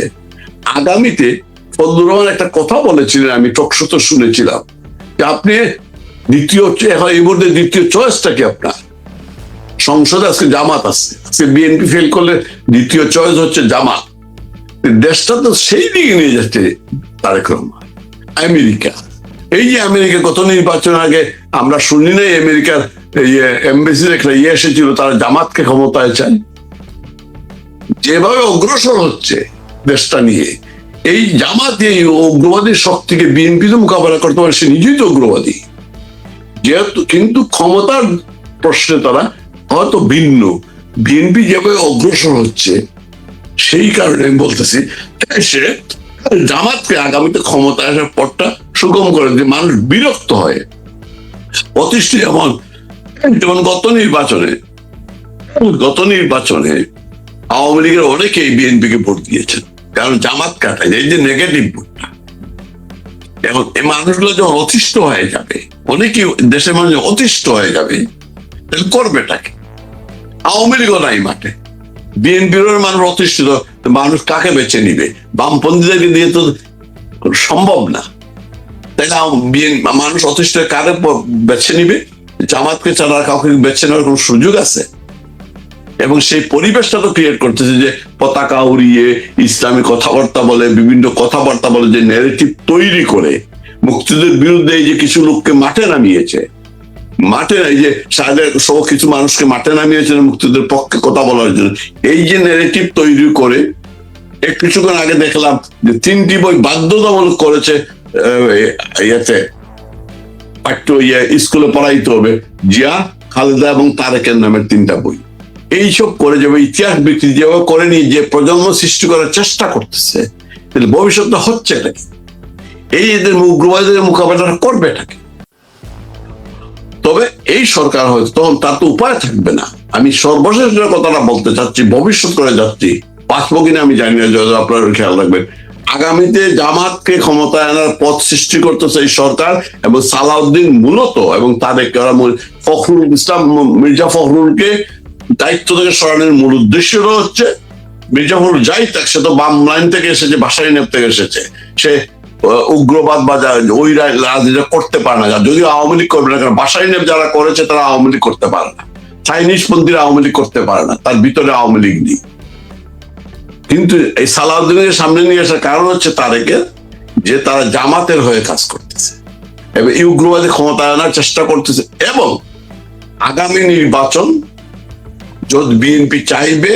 আগামীতে ফজলুর রহমান একটা কথা বলেছিলেন, আমি টকশোতে শুনেছিলাম, যে আপনি দ্বিতীয়, এখন এই মুহূর্তে দ্বিতীয় চয়েসটা কি আপনার? সংসদে আজকে জামাত আছে, আজকে বিএনপি ফেল করলে দ্বিতীয় চয়েস হচ্ছে জামাত। দেশটা তো সেই দিকে নিয়ে যাচ্ছে তারেক রহমান। আমেরিকা, এই যে আমেরিকা গত নির্বাচনের আগে আমরা শুনি নাই আমেরিকার এমবেসির একটা এসেছিল, তারা জামাতকে ক্ষমতায় চায়। যেভাবে অগ্রসর হচ্ছে দেশটা নিয়ে, এই জামাত এই উগ্রবাদী শক্তিকে বিএনপি তো মোকাবেলা করতে পারে, সে নিজেই তো উগ্রবাদী যেহেতু, কিন্তু ক্ষমতার প্রশ্নে তারা হয়তো ভিন্ন। বিএনপি যেভাবে অগ্রসর হচ্ছে, সেই কারণে আমি বলতেছি সে জামাতকে আগামীতে ক্ষমতা আসার পথটা সুগম করে দিয়ে মানুষ বিরক্ত হয়। প্রতিষ্ঠিত যেমন গত নির্বাচনে আওয়ামী লীগের অনেকেই বিএনপি কে ভোট দিয়েছেন, কারণ জামাত কাটায়, এই যে নেগেটিভ ভোটটা। এখন এই মানুষগুলো যখন অতিষ্ঠ হয়ে যাবে, অনেকেই দেশের মানুষ অতিষ্ঠ হয়ে যাবে, তাহলে করবেটাকে? আওয়ামী লীগও নাই মাঠে, বিএনপির মানুষ অতিষ্ঠিত, মানুষ কাকে বেছে নিবে? বামপন্থীদেরকে দিয়ে তো সম্ভব না, তাই না? মানুষ অতিষ্ঠ কারে বেছে নিবে? জামাতকে ছাড়া কাউকে বেছে নেওয়ার কোন সুযোগ আছে? এবং সেই পরিবেশটা তো ক্রিয়েট করতেছে যে পতাকা উড়িয়ে ইসলামী কথাবার্তা বলে, বিভিন্ন কথাবার্তা বলে, যে ন্যারেটিভ তৈরি করে মুক্তিযুদ্ধের বিরুদ্ধে এই যে কিছু লোককে মাঠে নামিয়েছে, এই যে সাহেবের সহ কিছু মানুষকে মাঠে নামিয়েছেন মুক্তিযুদ্ধের পক্ষে কথা বলার জন্য, এই যে ন্যারেটিভ তৈরি করে কিছুক্ষণ আগে দেখলাম যে 3টি বই বাধ্যতামূলক করেছে স্কুলে পড়াইতে হবে, জিয়া, খালেদা এবং তারেকের নামের 3টা বই। এইসব করে যাবে ইতিহাস বিকৃতি যেভাবে করে নিয়ে যে প্রজন্ম সৃষ্টি করার চেষ্টা করতেছে, তাহলে ভবিষ্যৎটা হচ্ছে এটাকে, এই এদের উগ্রবাদের মোকাবেলা করবে এটাকে। তবে এই সরকার হয়তো তখন তার তো উপায় থাকবে না। আমি সর্বশেষ যে কথাটা বলতে চাচ্ছি, ভবিষ্যৎ করে যাচ্ছি, বাঁচবো কিনা আমি জানি না, যদি আপনারা খেয়াল রাখবেন, আগামীতে জামাতকে ক্ষমতায় আনার পথ সৃষ্টি করতেছে এই সরকার, এবং সালাউদ্দিন মূলত এবং তাদের ফখরুল ইসলাম, মির্জা ফখরুলকে দায়িত্ব থেকে সরানোর মূল উদ্দেশ্য হচ্ছে, মির্জা ফখরুল যাই থাক, সে তো বাম লাইন থেকে এসেছে, বাসাই নেপ থেকে এসেছে, সে উগ্রবাদ বা ওই রাজনীতি করতে পারে না, যদিও আওয়ামী লীগ করবে না, কারণ বাসাই নেপ যারা করেছে তারা আওয়ামী লীগ করতে পারে না, চাইনিজ পন্থীরা আওয়ামী লীগ করতে পারে না, তার ভিতরে আওয়ামী লীগ নেই। কিন্তু এই সালাউদ্দিনের সামনে নিয়ে আসার কারণ হচ্ছে তারেকের, যে তারা জামাতের হয়ে কাজ করতেছে এবং এই উগ্রবাদী ক্ষমতা আনার চেষ্টা করতেছে। এবং আগামী নির্বাচন যদি বিএনপি চাইবে,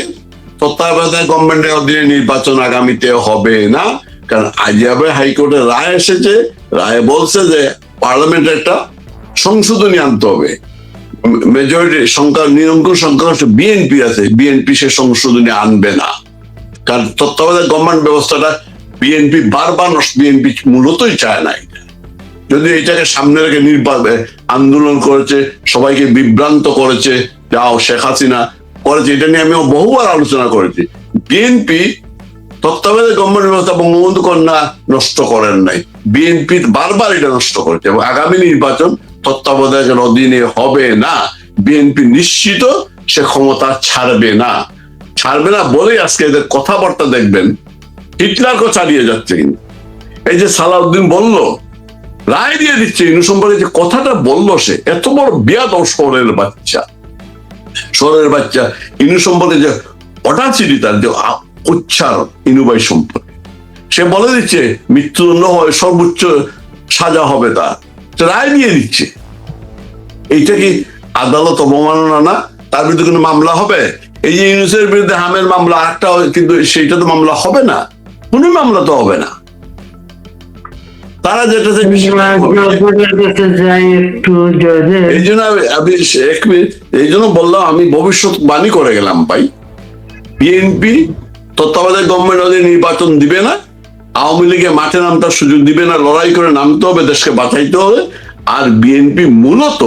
তত্ত্বাবধায়ক গভর্নমেন্টের অধীনে নির্বাচন আগামীতে হবে না, কারণ আইজিআবে হাইকোর্টের রায় এসেছে, রায় বলছে যে পার্লামেন্টে একটা সংশোধনী আনতে হবে, মেজরিটি সংখ্যা, নিরঙ্কুশ সংখ্যা বিএনপি আছে, বিএনপি সে সংশোধনী আনবে না, কারণ তত্ত্বাবধায়ক গভর্নমেন্ট ব্যবস্থাটা বিএনপি বারবার বিএনপি মূলতই চায় না। যদি এটাকে সামনে রেখে আন্দোলন করেছে, সবাইকে বিভ্রান্ত করেছে, যাও শেখ হাসিনা করেছে, এটা নিয়ে আমিও বহুবার আলোচনা করেছি। বিএনপি তত্ত্বাবধায়ক গভর্নমেন্ট ব্যবস্থা বঙ্গবন্ধু কন্যা নষ্ট করেন নাই, বিএনপি বারবার এটা নষ্ট করেছে, এবং আগামী নির্বাচন তত্ত্বাবধায়কের অধীনে হবে না। বিএনপি নিশ্চিত সে ক্ষমতা ছাড়বে না বলে আজকে এদের কথাবার্তা দেখবেন হিটলারকে চালিয়ে যাচ্ছে। কিন্তু এই যে সালাউদ্দিন বলল, রায় দিয়ে দিচ্ছে ইনু সম্পর্কে, যে কথাটা বললো, সে এত বড় বেয়াদব শহরের বাচ্চা ইনু সম্পর্কে যে অটাচিটি, তার যে উচ্চারণ ইনুবাই সম্পর্কে, সে বলে দিচ্ছে মৃত্যুদণ্ড হয়, সর্বোচ্চ সাজা হবে, তার রায় দিয়ে দিচ্ছে। এইটা কি আদালত অবমাননা না? তার বিরুদ্ধে কোনো মামলা হবে? এই যে ইউনুসের বিরুদ্ধে হামের মামলা একটা, কিন্তু সেইটা তো মামলা হবে না, কোনো মামলা তো হবে না। তারা যেটা এই জন্য বললাম, আমি ভবিষ্যৎবাণী করে গেলাম ভাই, বিএনপি তত্ত্বাবধায়ক গভর্নমেন্ট ওদের নির্বাচন দিবে না, আওয়ামী লীগে মাঠে নামতার সুযোগ দিবে না, লড়াই করে নামতে হবে, দেশকে বাঁচাইতে হবে। আর বিএনপি মূলত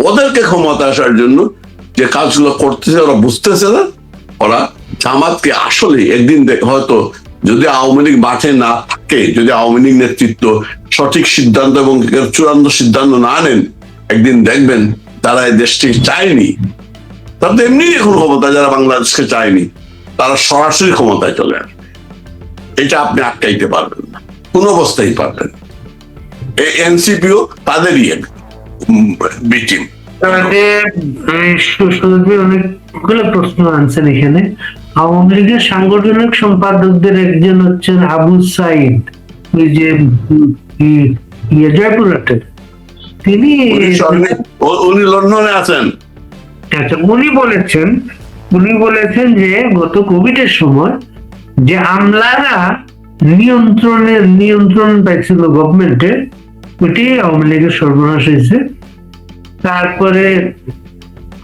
ওদেরকে ক্ষমতা আসার জন্য যে কাজগুলো করতেছে ওরা বুঝতেছে না। ওরা জামাতকে আসলে একদিন হয়তো যদি আওয়ামী লীগ মাঠে না থাকে, যদি আওয়ামী লীগ নেতৃত্ব সঠিক সিদ্ধান্ত এবং চূড়ান্ত সিদ্ধান্ত না নেন, একদিন দেখবেন তারা এই দেশটি চায়নি, তারা তো এমনি এখন ক্ষমতা, যারা বাংলাদেশকে চায়নি তারা সরাসরি ক্ষমতায় চলে আসবে। এটা আপনি আটকাইতে পারবেন না, কোন অবস্থায় পারবেন। এই এনসিপিও তাদেরই এক বিটিম। অনেকগুলো প্রশ্ন আনছেন এখানে। আওয়ামী লীগের সাংগঠনিক সম্পাদকদের একজন হচ্ছেন আবু সাইদ, ওই যে জয়পুরহাটের, তিনি উনি লন্ডনে আছেন। আচ্ছা, উনি বলেছেন যে গত কোভিডের সময় যে আমলারা নিয়ন্ত্রণ পাইছিল গভর্নমেন্টের, ওইটি আওয়ামী লীগের সর্বনাশ হয়েছে। তারপরে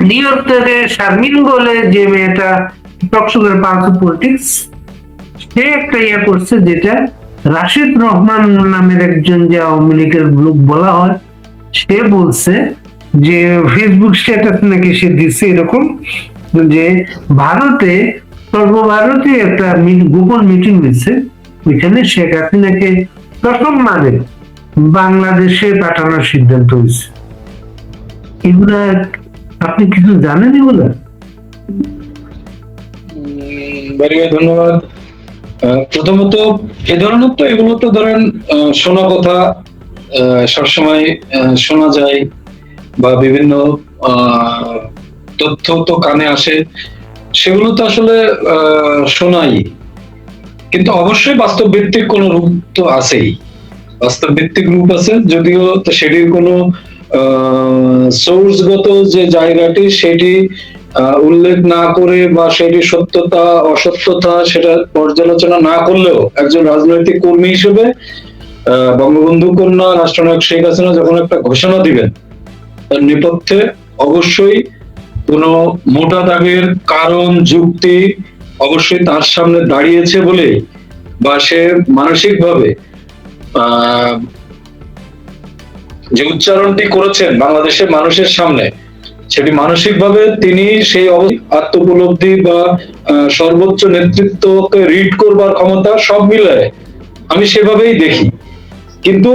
নিউ ইয়র্ক থেকে শারমিন বলে যে মেয়েটা টকশোকের পালস পলিটিক্স, সে একটা ইয়ে করছে, যেটা রাশিদ রহমান নামের একজন যে আওয়ামী লীগের লোক বলা হয়, সে বলছে যে ফেসবুক স্ট্যাটাস নাকি সে দিচ্ছে এরকম, যে ভারতে সর্বভারতীয় একটা গোপন মিটিং হয়েছে, ওইখানে শেখ হাসিনাকে প্রথম মানে বাংলাদেশে পাঠানোর সিদ্ধান্ত হয়েছে। এগুলা আপনি কিছু জানেন এগুলা? ধন্যবাদ। প্রথমত এ ধরনের তো এগুলো তো ধরেন শোনা কথা, সবসময় শোনা যায় বা বিভিন্ন তথ্য তো কানে আসে, সেগুলো তো আসলে শোনাই, কিন্তু অবশ্যই বাস্তব ভিত্তিক কোন রূপ তো আছেই, বাস্তব ভিত্তিক রূপ আছে, যদিও সেটির কোনো সোর্সগত যে জায়গাটি সেটি উল্লেখ না করে বা সেটি সত্যতা অসত্যতা সেটা পর্যালোচনা না করলেও একজন রাজনৈতিক কর্মী হিসেবে বঙ্গবন্ধু কন্যা রাষ্ট্রনায়ক শেখ হাসিনা যখন একটা ঘোষণা দিবেন, তার নেপথ্যে অবশ্যই কোনো মোটা দাগের কারণ যুক্তি অবশ্যই তার সামনে দাঁড়িয়েছে বলে, বা সে মানসিকভাবে যে উচ্চারণটি করেছেন বাংলাদেশের মানুষের সামনে, সেটি মানসিকভাবে তিনি সেই আত্মোপলব্ধি বা সর্বোচ্চ নেতৃত্বকে রিড করবার ক্ষমতা সব মিলায় আমি সেভাবেই দেখি। কিন্তু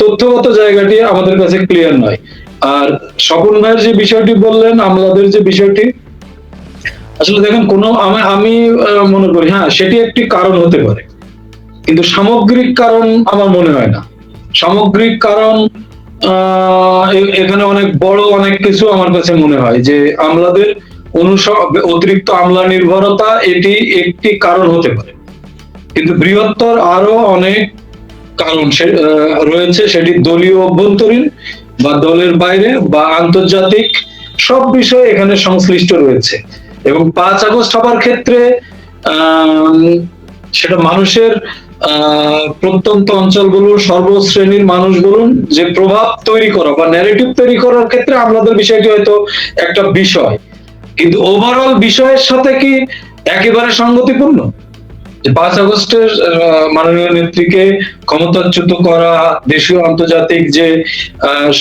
তথ্যগত জায়গাটি আমাদের কাছে ক্লিয়ার নয়। আর স্বপন ভাইয়ের যে বিষয়টি বললেন, আমলাদের যে বিষয়টি, আসলে দেখেন আমি মনে করি হ্যাঁ সেটি একটি কারণ হতে পারে, কিন্তু সামগ্রিক কারণ আমার মনে হয় না। সামগ্রিক কারণ এখানে অনেক বড় অনেক কিছু আমার কাছে মনে হয় যে আমলাদের অতিরিক্ত আমলা নির্ভরতা এটি একটি কারণ হতে পারে, কিন্তু বৃহত্তর আরো অনেক কারণ রয়েছে, সেটি দলীয় অভ্যন্তরীণ বা দলের বাইরে বা আন্তর্জাতিক সব বিষয় এখানে সংশ্লিষ্ট রয়েছে। এবং 5 আগস্ট হবার ক্ষেত্রে সেটা মানুষের প্রত্যন্ত অঞ্চল বলুন, সর্বশ্রেণীর মানুষ বলুন, যে প্রভাব তৈরি করা বা ন্যারেটিভ তৈরি করার ক্ষেত্রে আমাদের বিষয়টি হয়তো একটা বিষয়, কিন্তু ওভারঅল বিষয়ের সাথে কি একেবারে সঙ্গতিপূর্ণ? 5 আগস্টের মাননীয় নেত্রীকে ক্ষমতাচ্যুত করা, দেশীয় আন্তর্জাতিক যে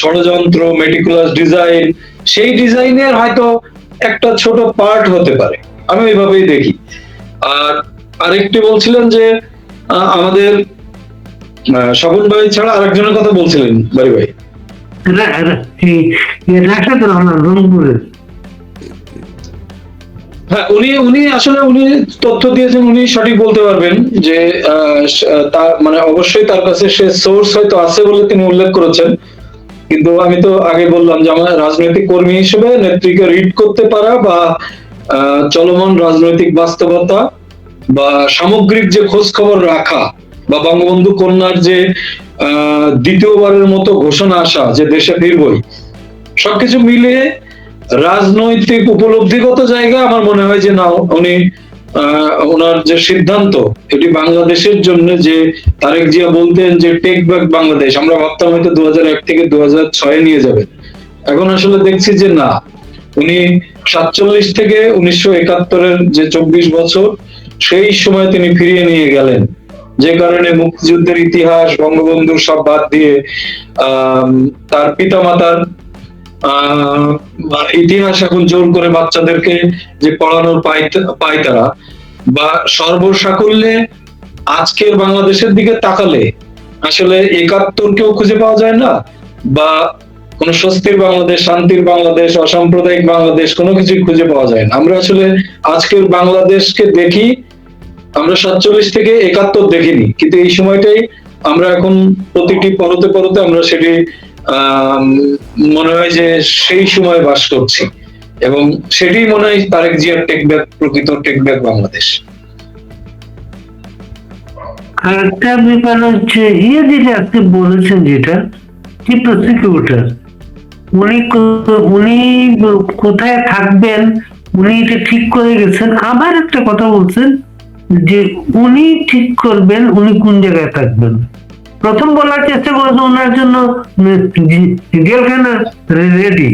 ষড়যন্ত্র, মেটিকুলাস ডিজাইন, সেই ডিজাইনের হয়তো একটা ছোট পার্ট হতে পারে, আমি এইভাবেই দেখি। আর আরেকটি বলছিলেন যে আমাদের স্বপন ভাই ছাড়া আরেকজনের কথা বলছিলেন ভাই ভাই হ্যাঁ, উনি আসলে উনি তথ্য দিয়েছেন, উনি সঠিক বলতে পারবেন যে তার মানে অবশ্যই তার কাছে সে সোর্স হয়তো আছে বলে তিনি উল্লেখ করেছেন। কিন্তু আমি তো আগে বললাম যে আমার রাজনৈতিক কর্মী হিসেবে নেত্রীকে রিড করতে পারা বা চলমান রাজনৈতিক বাস্তবতা বা সামগ্রিক যে খোঁজ খবর রাখা বা বঙ্গবন্ধু কন্যার যে দ্বিতীয়বারের মতো ঘোষণা আসা যে দেশে ফিরবই, সবকিছু মিলিয়ে রাজনৈতিক উপলব্ধিগত জায়গা আমার মনে হয় যে না, উনি ওনার যে সিদ্ধান্ত এটি বাংলাদেশের জন্য, যে তারেক জিয়া বলতেন যে টেক ব্যাক বাংলাদেশ, আমরা ভাবতাম হয়তো 2001 থেকে 2006 নিয়ে যাবে, এখন আসলে দেখছি যে না, উনি 47 থেকে 1971-এর যে 24 বছর, সেই সময় তিনি ফিরিয়ে নিয়ে গেলেন, যে কারণে মুক্তিযুদ্ধের ইতিহাস, বঙ্গবন্ধুর সব বাদ দিয়ে তার পিতামাতার ইতিহাস এখন জোর করে বাচ্চাদেরকে যে পড়ানোর পায় তারা, বা সর্বসাকুল্যে আজকের বাংলাদেশের দিকে তাকালে আসলে 71-কেও খুঁজে পাওয়া যায় না, বা কোন স্বস্তির বাংলাদেশ, শান্তির বাংলাদেশ, অসাম্প্রদায়িক বাংলাদেশ, কোনো কিছুই খুঁজে পাওয়া যায় না। আমরা আসলে আজকের বাংলাদেশকে দেখি, আমরা 47 থেকে 71 দেখিনি, কিন্তু এই সময়টাই আমরা এখন প্রতিটি পরতে পরতে আমরা সেটি মনে হয় যে সেই সময় বাস করছি, এবং সেটি মনে হয় তারেক জিয়ার টেক ব্যাক, প্রকৃত টেক ব্যাক বাংলাদেশ। আরেকটা ব্যাপার হচ্ছে যেটা আজকে বলেছেন, যেটা কি প্রসিকিউটর উনি কোথায় থাকবেন উনি এটা ঠিক করে গেছেন। আবার একটা কথা বলছেন যে উনি ঠিক করবেন উনি কোন জায়গায় থাকবেন। প্রথম বলার চেষ্টা করেছেন ওনার জন্য জেলখানা রেডি,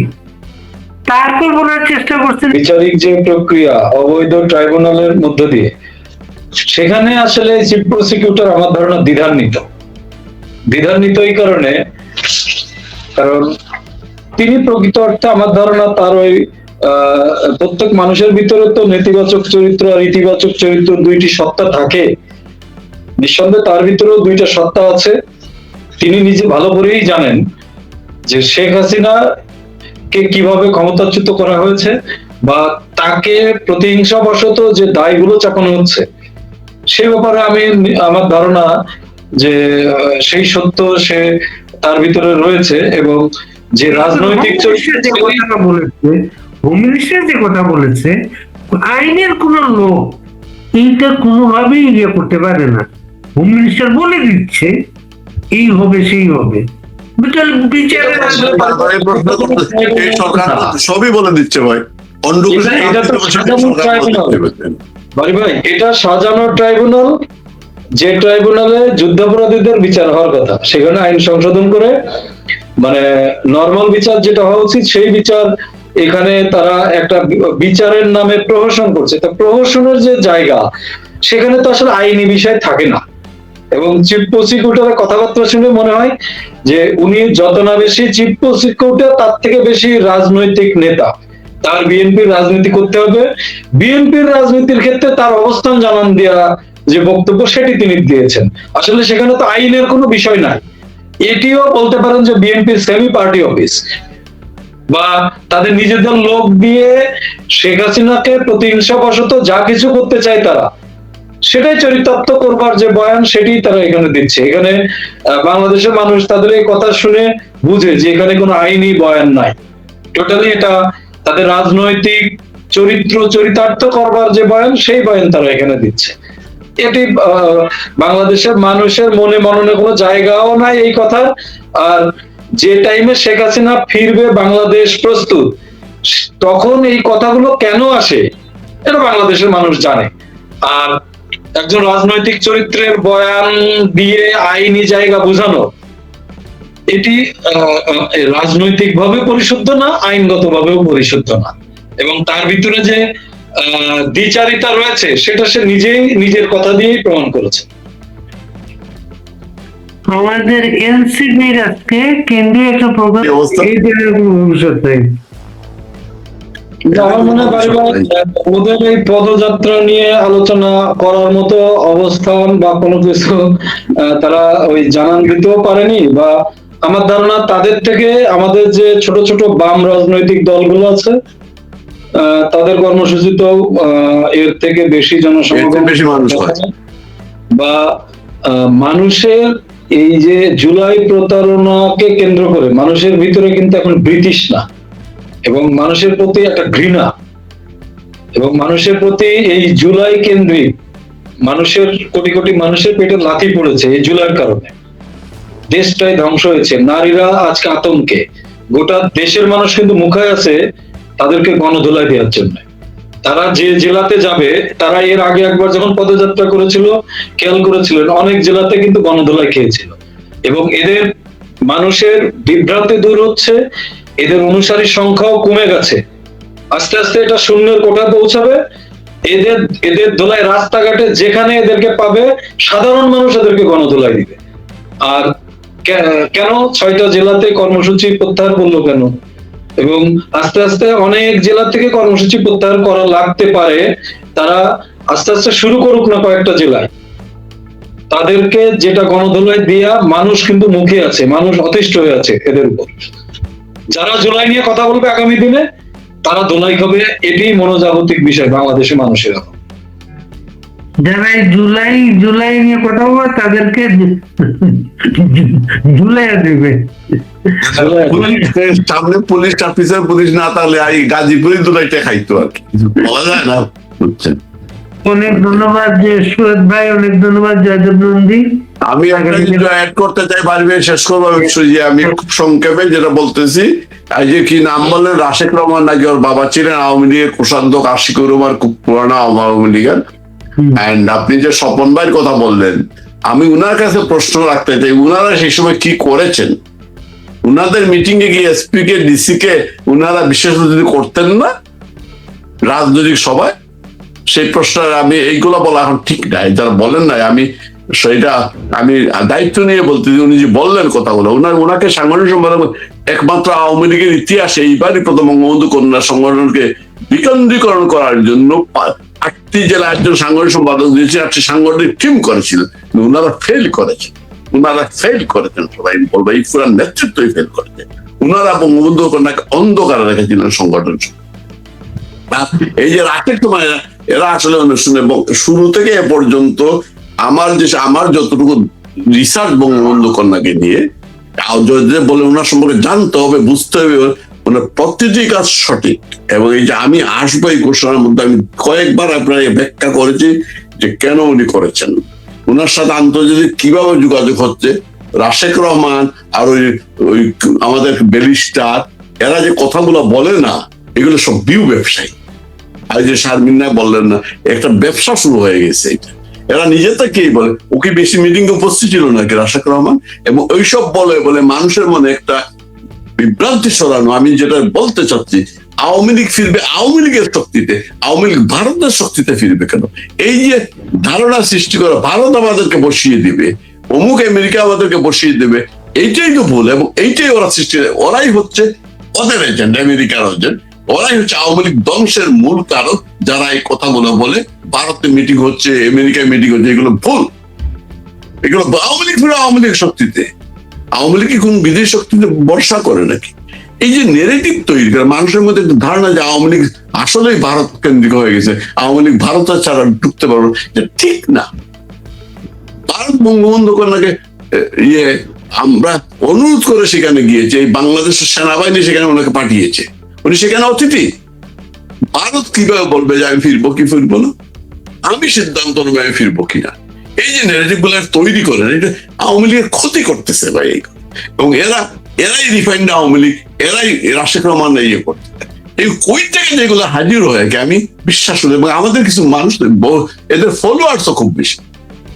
তারপর বলার চেষ্টা করছেন বিচারিক যে প্রক্রিয়া অবৈধ ট্রাইব্যুনালের মধ্য দিয়ে, সেখানে আসলে চিফ প্রসিকিউটর আমার ধারণা দ্বিধান্বিত এই কারণে, কারণ তিনি প্রকৃত অর্থে আমার ধারণা তার ওই প্রত্যেক মানুষের ভিতরে তো নেতিবাচক চরিত্র আর ইতিবাচক চরিত্র দুইটি সত্তা থাকে, নিঃসন্দেহে তার ভিতরেও দুইটা সত্তা আছে। তিনি নিজে ভালো করেই জানেন যে শেখ হাসিনা কে কিভাবে ক্ষমতাচ্যুত করা হয়েছে, বা তাকে প্রতিহিংসাবশত যে দায়গুলো চাপানো হচ্ছে, সে ব্যাপারে আমার ধারণা যে সেই সত্য সে তার ভিতরে রয়েছে, এবং যে রাজনৈতিক হোম মিনিস্টার যে কথা বলেছে আইনের কোন লোক এইটা কোনোভাবেই ইয়ে করতে পারে না। হোম মিনিস্টার বলে দিচ্ছে এই হবে সেই হবে, সবই বলে দিচ্ছে ভাই। ভাই এটা সাজানো ট্রাইব্যুনাল, যে ট্রাইব্যুনালে যুদ্ধাপরাধীদের বিচার হওয়ার কথা, সেখানে আইন সংশোধন করে মানে নর্মাল বিচার যেটা হওয়া উচিত সেই বিচার এখানে তারা একটা বিচারের নামে প্রহসন করছে। তা প্রহসনের যে জায়গা, সেখানে তো আসলে আইনি বিষয় থাকে না। এবং চিফ প্রসিকিউটরের কথাবার্তা শুনে মনে হয় যে উনি যত না বেশি চিফ প্রসিকিউটর, তার থেকে বেশি রাজনৈতিক নেতা। তার বিএনপির রাজনীতি করতে হবে, বিএনপির রাজনীতির ক্ষেত্রে তার অবস্থান জানান দেওয়া যে বক্তব্য সেটি তিনি দিয়েছেন। আসলে সেখানে তো আইনের কোনো বিষয় নাই। এটিও বলতে পারেন যে বিএনপির সেমি পার্টি অফিস, বা তাদের নিজেদের লোক দিয়ে শেখ হাসিনাকে প্রতিহিংসাবশত যা কিছু করতে চায় তারা, সেটাই চরিতার্থ করবার যে বয়ান, সেটি তারা এখানে দিচ্ছে। এখানে বাংলাদেশের মানুষ তাদের এই কথা শুনে বুঝে যে এখানে কোনো আইনি বয়ান নাই, টোটালি এটা তাদের রাজনৈতিক চরিতার্থ করবার যে বয়ান, সেই বয়ান তারা এখানে দিচ্ছে। এটি বাংলাদেশের মানুষের মনে মননে কোনো জায়গাও নাই এই কথার। আর যে টাইমে শেখ হাসিনা ফিরবে, বাংলাদেশ প্রস্তুত, তখন এই কথাগুলো কেন আসে এটা বাংলাদেশের মানুষ জানে। আর একজন রাজনৈতিক চরিত্রের বয়ান দিয়ে আইনি জায়গা বোঝানো, এটি রাজনৈতিক ভাবে পরিশুদ্ধ না, আইনগত ভাবেও পরিশুদ্ধ না। এবং তার ভিতরে যে দ্বিচারিতা রয়েছে, সেটা সে নিজেই নিজের কথা দিয়েই প্রমাণ করেছে। আমাদের এনসিপির আজকে কেন্দ্রীয় একটা প্রোগ্রাম এই ভবিষ্যৎ নাই। আমার মনে হয় ওদের এই পদযাত্রা নিয়ে আলোচনা করার মতো অবস্থান বা কোনো কিছু তারা ওই জানান দিতেও পারেনি, বা আমার ধারণা তাদের থেকে আমাদের যে ছোট ছোট বাম রাজনৈতিক দলগুলো আছে তাদের কর্মসূচি তো এর থেকে বেশি জনসমাগম, বা মানুষের এই যে জুলাই প্রতারণাকে কেন্দ্র করে মানুষের ভিতরে কিন্তু এখন বিতৃষ্ণা এবং মানুষের প্রতি একটা ঘৃণা, এবং মানুষের প্রতি এই জুলাই কেন্দ্রিক মানুষের কোটি কোটি মানুষের পেটে লাথি পড়েছে এই জুলাইয়ের কারণে। দেশটাই ধ্বংস হয়েছে, নারীরা আজকে আতঙ্কে, গোটা দেশের মানুষ কিন্তু মুখায় আছে তাদেরকে গণধোলাই দেওয়ার জন্য। তারা যে জেলাতে যাবে, তারা এর আগে একবার যখন পদযাত্রা করেছিল খেয়াল করেছিলেন, অনেক জেলাতে কিন্তু গণধোলাই খেয়েছিল। এবং এদের মানুষের বিভ্রান্তি দূর হচ্ছে, এদের অনুসারীর সংখ্যাও কমে গেছে। আস্তে আস্তে এটা শূন্যের কোঠায় পৌঁছাবে। এদের এদের ধোলাই রাস্তাঘাটে যেখানে এদেরকে পাবে, সাধারণ মানুষ এদেরকে গণধোলাই দিবে। আর কেন 6টা জেলাতে কর্মসূচি প্রত্যাহার করলো কেন? এবং আস্তে আস্তে অনেক জেলা থেকে কর্মসূচি প্রত্যাহার করা লাগতে পারে। তারা আস্তে আস্তে শুরু করুক না কয়েকটা জেলায়। তাদেরকে যেটা গণধোলাই দেয়া, মানুষ কিন্তু মুখে আছে, মানুষ অতিষ্ঠ হয়ে আছে এদের উপর। যারা জুলাই নিয়ে কথা বলবে আগামী দিনে, তারা ধোলাই হবে, এটি মনোজাগতিক বিষয় বাংলাদেশের মানুষের। যারা এই জুলাই নিয়ে কথা বলবে তাদেরকে জুলাই দেবে। সামনে পুলিশ অফিসার, পুলিশ না তাহলে এই গাজীপুরে দুটাইটা খাইতো আর কি, কিছু বলা যায় না, বুঝছেন। অনেক ধন্যবাদ যে সুয়েদ ভাই, অনেক ধন্যবাদ জয়দেব নন্দী। আমি একটা কিছু অ্যাড করতে চাই, পারবে শেষ করবো অবশ্যই। যে আমি খুব সংক্ষেপে যেটা বলতেছি, এই যে কি নাম বললেন, রাশেক রহমান নাকি ওর বাবা ছিলেন আওয়ামী লীগের কোষাধ্যক্ষ, আশিকুর রহমান, খুব পুরানো আওয়ামী লীগের। এন্ড আপনি যে স্বপন ভাইয়ের কথা বললেন, আমি উনার কাছে প্রশ্ন রাখতে চাই, উনারা সেই সময় কি করেছেন? উনাদের মিটিং এ গিয়ে এসপি কে, ডিসি কে উনারা বিশেষ যদি করতেন না রাজনৈতিক সভায়? সেই প্রশ্ন আমি এইগুলো বলা এখন ঠিক নাই, যারা বলেন নাই আমি সেটা আমি দায়িত্ব নিয়ে বলতে, উনি যে বললেন কথাগুলো, ওনাকে সাংগঠনিক সম্পাদক একমাত্র আওয়ামী লীগের ইতিহাসে এইবারই প্রথম বঙ্গবন্ধু কন্যা সংগঠনকে বিকেন্দ্রীকরণ করার জন্য 8টি জেলা একজন সাংগঠনিক সম্পাদক দিয়েছে, 8টি সাংগঠনিক টিম করেছিলেন, ওনারা ফেল করেছেন। সবাই বলবো এই পুরা নেতৃত্বই ফেল করেছে। ওনারা বঙ্গবন্ধু কন্যাকে অন্ধকারে রেখেছিলেন সংগঠন। এই যে রাতের সময় এরা আসলে শুরু থেকে এ পর্যন্ত আমার যতটুকু রিসার্চ বঙ্গবন্ধু কন্যাকে নিয়ে বলে ওনার সম্পর্কে জানতে হবে, বুঝতে হবে, ওনার প্রতিটি কাজ সঠিক। এবং এই যে আমি আসবো এই ঘোষণার মধ্যে আমি কয়েকবার আপনার ব্যাখ্যা করেছি যে কেন উনি করেছেন। ওনার সাথে আন্তর্জাতিক কিভাবে যোগাযোগ হচ্ছে, রাশেক রহমান আর ওই আমাদের ব্যারিস্টার, এরা যে কথাগুলো বলে না, এগুলো সব বিউ ব্যবসায়ী। আর যে শারমিনা বললেন না, একটা ব্যবসা শুরু হয়ে গেছে এটা। এরা নিজে থেকেই বলে, ওকে বেশি মিটিং এ উপস্থিত ছিল নাকি রাশেক রহমান, এবং ওইসব বলে মানুষের মনে একটা বিভ্রান্তি ছড়ানো। আমি যেটা বলতে চাচ্ছি, আওয়ামী লীগ ফিরবে আওয়ামী লীগের শক্তিতে, আওয়ামী লীগ ভারতের শক্তিতে ফিরবে কেন? এই যে ধারণা সৃষ্টি করে ভারত আমাদেরকে বসিয়ে দিবে, অমুক আমেরিকা আমাদেরকে বসিয়ে দেবে, এইটাই তো ভুল। এবং এইটাই ওরা সৃষ্টি, ওরাই হচ্ছে ওদের এজেন্ট, আমেরিকার এজেন্ট। ওরাই হচ্ছে আওয়ামী লীগ ধ্বংসের মূল কারণ। যারা এই কথাগুলো বলে ভারতে মিটিং হচ্ছে, আমেরিকায় মিটিং হচ্ছে, এগুলো ভুল। এগুলো আওয়ামী লীগ ফিরে আওয়ামী লীগ শক্তিতে। আওয়ামী লীগ কি কোন বিদেশি শক্তিতে ভরসা করে নাকি? এই যে নেগেটিভ তৈরি করে মানুষের মধ্যে একটা ধারণা যে আওয়ামী লীগ আসলেই ভারত কেন্দ্রিক হয়ে গেছে, আওয়ামী লীগ ভারত ছাড়া ঢুকতে পারবে, এটা ঠিক না। ভারত বঙ্গবন্ধু কন্যাকে আমরা অনুরোধ করে সেখানে গিয়েছে, এই বাংলাদেশের সেনাবাহিনী সেখানে ওনাকে পাঠিয়েছে, উনি সেখানে অতিথি। ভারত কিভাবে বলবে যে আমি ফিরবো কি ফিরবো না? আমি সিদ্ধান্ত নেবো আমি ফিরবো কিনা। এই যে নেগেটিভ গুলো তৈরি করেন, এটা আওয়ামী লীগের ক্ষতি করতেছে ভাই। এবং এরাই রিফাইন্ড আওয়ামী লীগ, এরাই রাশেক রহমান ইয়ে করতে। এই কই থেকে যেগুলো হাজির হয়ে গেছে আমি বিশ্বাস করি, এবং আমাদের কিছু মানুষ এদের ফলোয়ার্স খুব বেশি,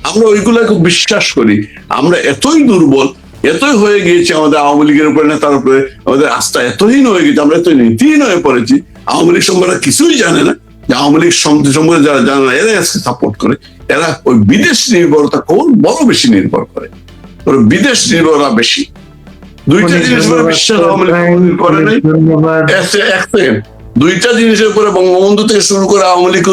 আমরা ওইগুলা খুব বিশ্বাস করি। আমরা এতই দুর্বল, এতই হয়ে গিয়েছে আমাদের আওয়ামী লীগের উপরে, নেতার উপরে আমাদের আস্থা এতহীন হয়ে গেছে, আমরা এতই নীতিহীন হয়ে পড়েছি। আওয়ামী লীগ সম্পর্কে কিছুই জানে না, যে আওয়ামী লীগ সম্পর্কে যারা জানে না, এরাই আজকে সাপোর্ট করে। এরা ওই বিদেশ নির্ভরতা কোন বড় বেশি নির্ভর করে, ওরা বিদেশ নির্ভরতা বেশি। দুইটা জিনিসের উপরে বিশ্বাস আওয়ামী লীগ করে নাই। দুইটা জিনিসের উপরে বঙ্গবন্ধু থেকে শুরু করে আওয়ামী লীগ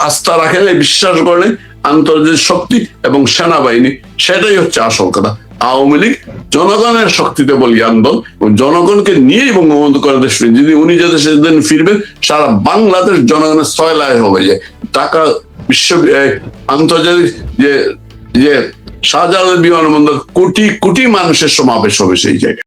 আস্থা রাখে নাই, বিশ্বাস করে নাই, আন্তর্জাতিক শক্তি এবং সেনাবাহিনী। সেটাই হচ্ছে আসল কথা। আওয়ামী লীগ জনগণের শক্তিতে বলিয়ান দল, জনগণকে নিয়েই বঙ্গবন্ধু করে দেশ ফিরে। যদি উনি যদি সেদিন ফিরবেন, সারা বাংলাদেশ জনগণের সয়লায় হবে। যে ঢাকা বিশ্ব আন্তর্জাতিক যে শাহজালাল বিমানবন্দর কোটি কোটি মানুষের সমাবেশ হবে সেই জায়গায়।